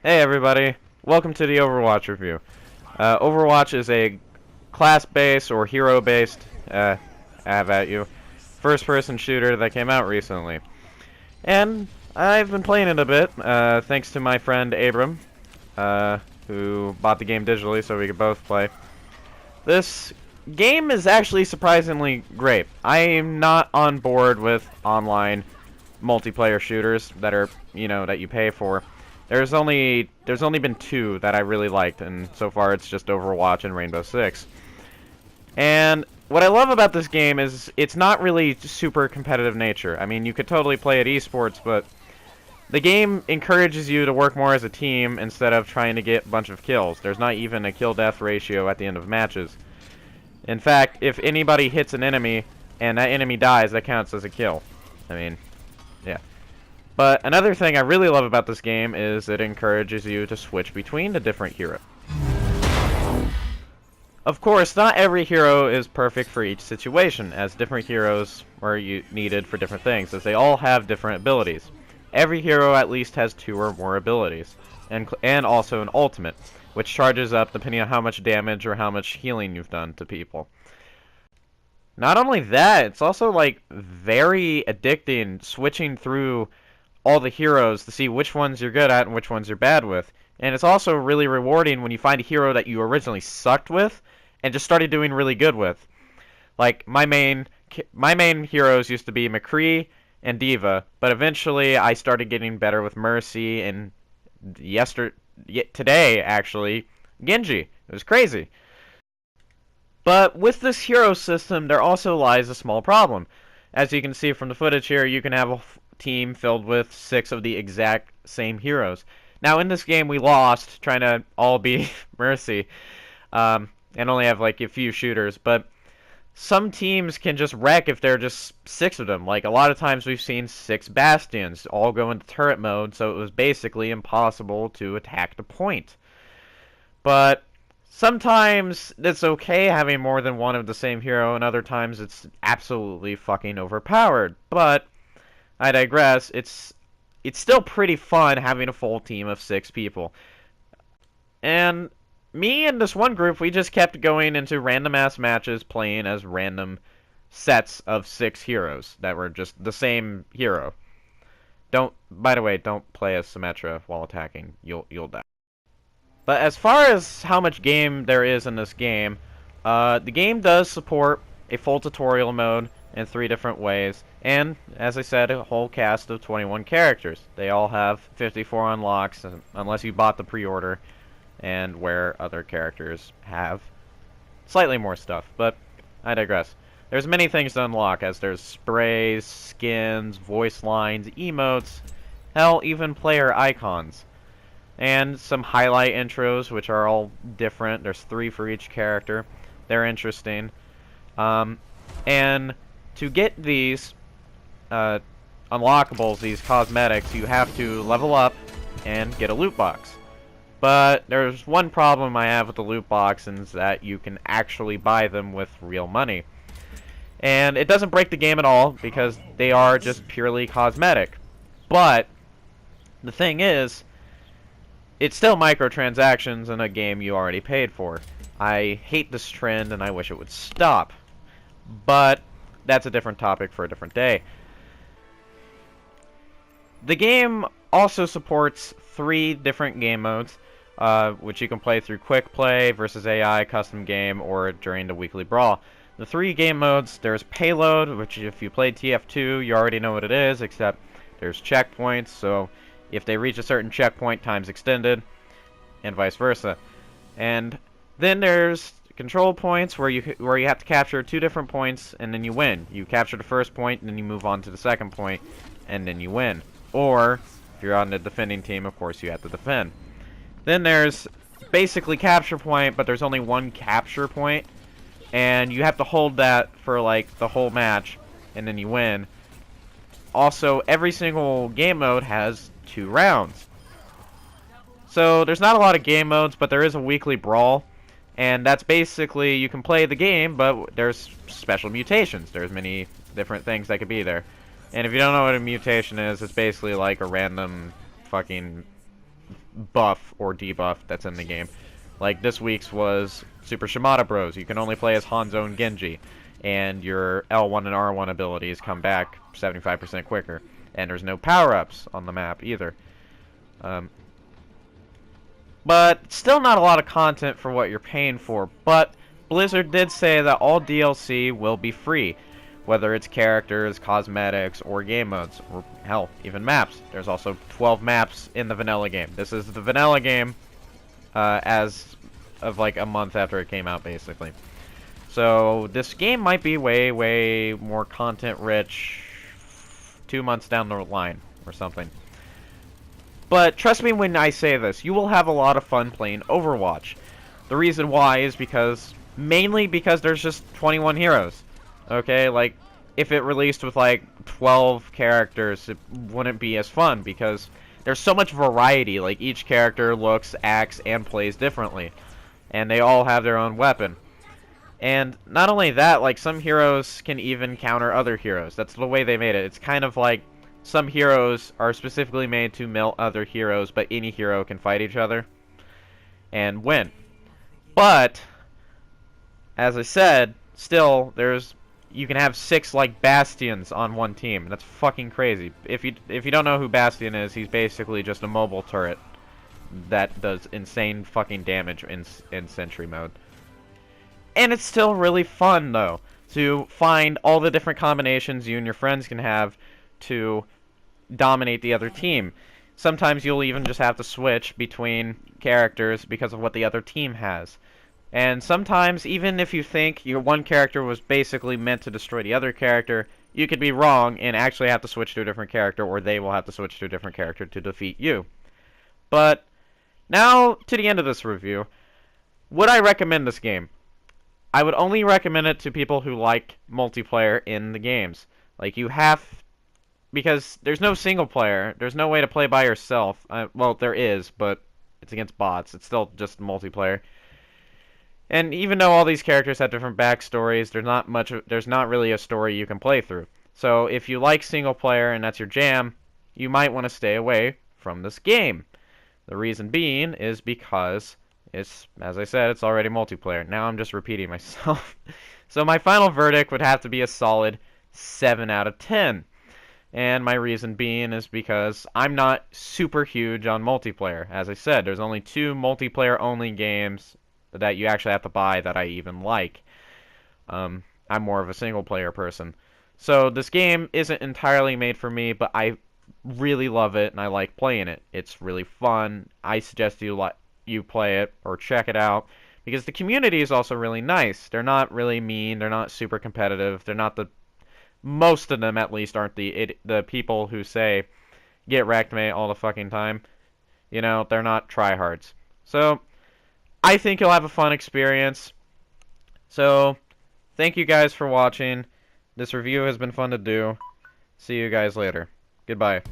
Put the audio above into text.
Hey everybody, welcome to the Overwatch review. Overwatch is a class-based or hero-based, have at you, first-person shooter that came out recently. And I've been playing it a bit, thanks to my friend Abram, who bought the game digitally so we could both play. This game is actually surprisingly great. I am not on board with online multiplayer shooters that are, that you pay for. There's only been two that I really liked, and so far it's just Overwatch and Rainbow Six. And what I love about this game is it's not really super competitive nature. I mean, you could totally play it esports, but the game encourages you to work more as a team instead of trying to get a bunch of kills. There's not even a kill-death ratio at the end of matches. In fact, if anybody hits an enemy and that enemy dies, that counts as a kill. I mean, yeah. But another thing I really love about this game is it encourages you to switch between the different heroes. Of course, not every hero is perfect for each situation, as different heroes are needed for different things, as they all have different abilities. Every hero at least has 2 or more abilities, and also an ultimate, which charges up depending on how much damage or how much healing you've done to people. Not only that, it's also like very addicting switching through all the heroes to see which ones you're good at and which ones you're bad with. And it's also really rewarding when you find a hero that you originally sucked with and just started doing really good with. Like my main heroes used to be McCree and Diva, but eventually I started getting better with Mercy and today actually Genji. It was crazy. But with this hero system, there also lies a small problem. As you can see from the footage here, you can have a team filled with 6 of the exact same heroes. Now, in this game, we lost, trying to all be Mercy, and only have, like, a few shooters, but some teams can just wreck if there are just 6 of them. Like, a lot of times we've seen 6 Bastions all go into turret mode, so it was basically impossible to attack the point. But sometimes it's okay having more than one of the same hero, and other times it's absolutely fucking overpowered. But I digress. It's still pretty fun having a full team of 6 people. And me and this one group, we just kept going into random ass matches playing as random sets of 6 heroes that were just the same hero. By the way, don't play as Symmetra while attacking. You'll die. But as far as how much game there is in this game, the game does support a full tutorial mode in 3 different ways, and, as I said, a whole cast of 21 characters. They all have 54 unlocks, unless you bought the pre-order, and where other characters have slightly more stuff, but I digress. There's many things to unlock, as there's sprays, skins, voice lines, emotes, hell, even player icons. And some highlight intros, which are all different. There's 3 for each character. They're interesting. And to get these unlockables, these cosmetics, you have to level up and get a loot box. But there's one problem I have with the loot boxes, that you can actually buy them with real money. And it doesn't break the game at all, because they are just purely cosmetic. But the thing is, it's still microtransactions in a game you already paid for. I hate this trend and I wish it would stop. But that's a different topic for a different day. The game also supports 3 different game modes, which you can play through Quick Play, versus AI, Custom Game, or during the Weekly Brawl. The 3 game modes, there's Payload, which if you played TF2, you already know what it is, except there's checkpoints, so if they reach a certain checkpoint, time's extended, and vice versa. And then there's control points, where you have to capture 2 different points, and then you win. You capture the first point, and then you move on to the second point, and then you win. Or, if you're on the defending team, of course you have to defend. Then there's basically capture point, but there's only 1 capture point, and you have to hold that for, like, the whole match, and then you win. Also, every single game mode has 2 rounds. So there's not a lot of game modes, but there is a weekly brawl, and that's basically, you can play the game, but there's special mutations. There's many different things that could be there. And if you don't know what a mutation is, it's basically like a random fucking buff or debuff that's in the game. Like this week's was Super Shimada Bros. You can only play as Hanzo and Genji, and your L1 and R1 abilities come back 75% quicker. And there's no power-ups on the map either. But still not a lot of content for what you're paying for. But Blizzard did say that all DLC will be free, whether it's characters, cosmetics, or game modes, or hell, even maps. There's also 12 maps in the vanilla game. This is the vanilla game as of like a month after it came out, basically. So this game might be way, way more content-rich 2 months down the line or something. But trust me when I say this, you will have a lot of fun playing Overwatch. The reason why is mainly because there's just 21 heroes. Okay, like, if it released with like 12 characters, it wouldn't be as fun because there's so much variety. Like, each character looks, acts, and plays differently. And they all have their own weapon. And not only that, like, some heroes can even counter other heroes. That's the way they made it. It's kind of like some heroes are specifically made to melt other heroes, but any hero can fight each other and win. But, as I said, still, you can have 6, like, Bastions on one team. That's fucking crazy. If you don't know who Bastion is, he's basically just a mobile turret that does insane fucking damage in Sentry mode. And it's still really fun, though, to find all the different combinations you and your friends can have to dominate the other team. Sometimes you'll even just have to switch between characters because of what the other team has. And sometimes, even if you think your one character was basically meant to destroy the other character, you could be wrong and actually have to switch to a different character, or they will have to switch to a different character to defeat you. But, now, to the end of this review, would I recommend this game? I would only recommend it to people who like multiplayer in the games. Like, you have... Because there's no single player. There's no way to play by yourself. Well, there is, but it's against bots. It's still just multiplayer. And even though all these characters have different backstories, there's not really a story you can play through. So if you like single player and that's your jam, you might want to stay away from this game. The reason being is because it's, as I said, it's already multiplayer. Now I'm just repeating myself. So my final verdict would have to be a solid 7 out of 10. And my reason being is because I'm not super huge on multiplayer. As I said, there's only 2 multiplayer-only games that you actually have to buy that I even like. I'm more of a single-player person. So this game isn't entirely made for me, but I really love it, and I like playing it. It's really fun. I suggest you play it or check it out, because the community is also really nice. They're not really mean. They're not super competitive. They're not most of them, at least, aren't the people who say, get wrecked, mate, all the fucking time. You know, they're not tryhards. So, I think you'll have a fun experience. So, thank you guys for watching. This review has been fun to do. See you guys later. Goodbye.